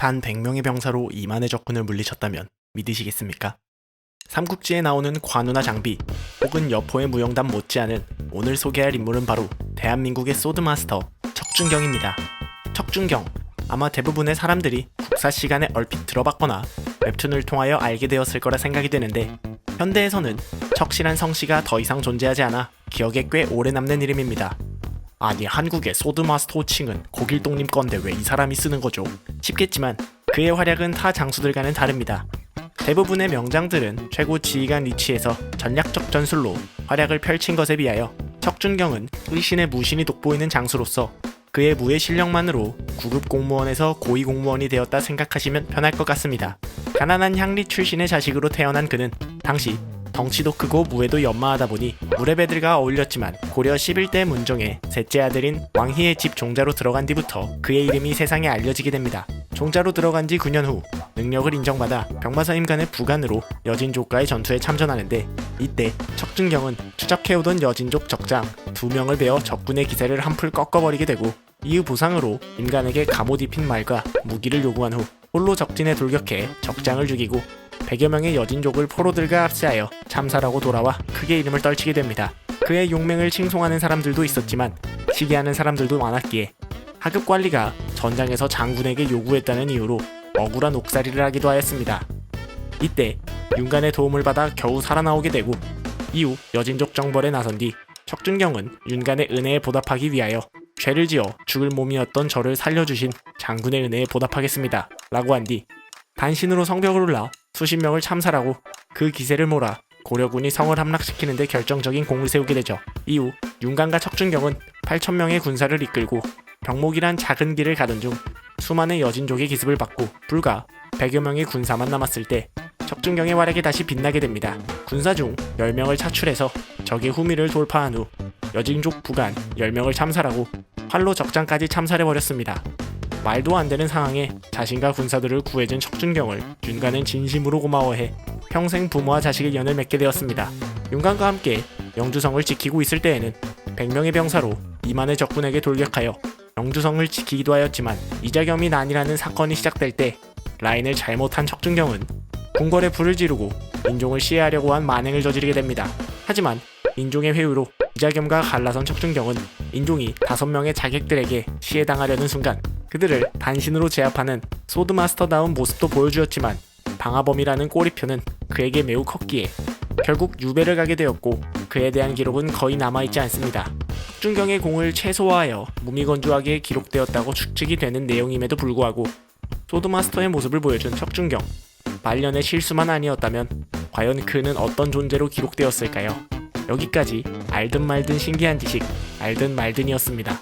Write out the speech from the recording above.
단 100명의 병사로 2만의 적군을 물리쳤다면 믿으시겠습니까? 삼국지에 나오는 관우나 장비 혹은 여포의 무용담 못지않은 오늘 소개할 인물은 바로 대한민국의 소드마스터 척준경입니다. 척준경, 아마 대부분의 사람들이 국사 시간에 얼핏 들어봤거나 웹툰을 통하여 알게 되었을 거라 생각이 되는데, 현대에서는 척이란 성씨가 더 이상 존재하지 않아 기억에 꽤 오래 남는 이름입니다. 아니, 한국의 소드마스터 호칭은 고길동님 건데 왜 이 사람이 쓰는 거죠? 싶겠지만 그의 활약은 타 장수들과는 다릅니다. 대부분의 명장들은 최고 지휘관 위치에서 전략적 전술로 활약을 펼친 것에 비하여 척준경은 의신의 무신이 돋보이는 장수로서 그의 무예 실력만으로 구급 공무원에서 고위 공무원이 되었다 생각하시면 편할 것 같습니다. 가난한 향리 출신의 자식으로 태어난 그는 당시 덩치도 크고 무예도 연마하다 보니 무례배들과 어울렸지만 고려 11대 문종의 셋째 아들인 왕희의 집 종자로 들어간 뒤부터 그의 이름이 세상에 알려지게 됩니다. 종자로 들어간 지 9년 후 능력을 인정받아 병마사님 간의 부관으로 여진족과의 전투에 참전하는데, 이때 척준경은 추적해오던 여진족 적장 2명을 베어 적군의 기세를 한풀 꺾어버리게 되고, 이후 보상으로 인간에게 갑옷 입힌 말과 무기를 요구한 후 홀로 적진에 돌격해 적장을 죽이고 100여 명의 여진족을 포로들과 합세하여 참살하고 돌아와 크게 이름을 떨치게 됩니다. 그의 용맹을 칭송하는 사람들도 있었지만 시기하는 사람들도 많았기에 하급 관리가 전장에서 장군에게 요구했다는 이유로 억울한 옥살이를 하기도 하였습니다. 이때 윤간의 도움을 받아 겨우 살아나오게 되고, 이후 여진족 정벌에 나선 뒤 척준경은 윤간의 은혜에 보답하기 위하여 죄를 지어 죽을 몸이었던 저를 살려주신 장군의 은혜에 보답하겠습니다 라고 한 뒤 단신으로 성벽을 올라 수십 명을 참살하고 그 기세를 몰아 고려군이 성을 함락시키는 데 결정적인 공을 세우게 되죠. 이후 윤간과 척준경은 8,000명의 군사를 이끌고 병목이란 작은 길을 가던 중 수많은 여진족의 기습을 받고 불과 100여 명의 군사만 남았을 때 척준경의 활약이 다시 빛나게 됩니다. 군사 중 10명을 차출해서 적의 후미를 돌파한 후 여진족 부관 10명을 참살하고 활로 적장까지 참살해버렸습니다. 말도 안 되는 상황에 자신과 군사들을 구해준 척준경을 윤간은 진심으로 고마워해 평생 부모와 자식의 연을 맺게 되었습니다. 윤간과 함께 영주성을 지키고 있을 때에는 100명의 병사로 2만의 적군에게 돌격하여 영주성을 지키기도 하였지만, 이자겸이 난이라는 사건이 시작될 때 라인을 잘못한 척준경은 궁궐에 불을 지르고 인종을 시해하려고 한 만행을 저지르게 됩니다. 하지만 인종의 회유로 이자겸과 갈라선 척준경은 인종이 5명의 자객들에게 시해당하려는 순간 그들을 단신으로 제압하는 소드마스터다운 모습도 보여주었지만, 방화범이라는 꼬리표는 그에게 매우 컸기에 결국 유배를 가게 되었고 그에 대한 기록은 거의 남아있지 않습니다. 척준경의 공을 최소화하여 무미건조하게 기록되었다고 추측이 되는 내용임에도 불구하고 소드마스터의 모습을 보여준 척준경, 말년의 실수만 아니었다면 과연 그는 어떤 존재로 기록되었을까요? 여기까지 알든 말든 신기한 지식, 알든 말든이었습니다.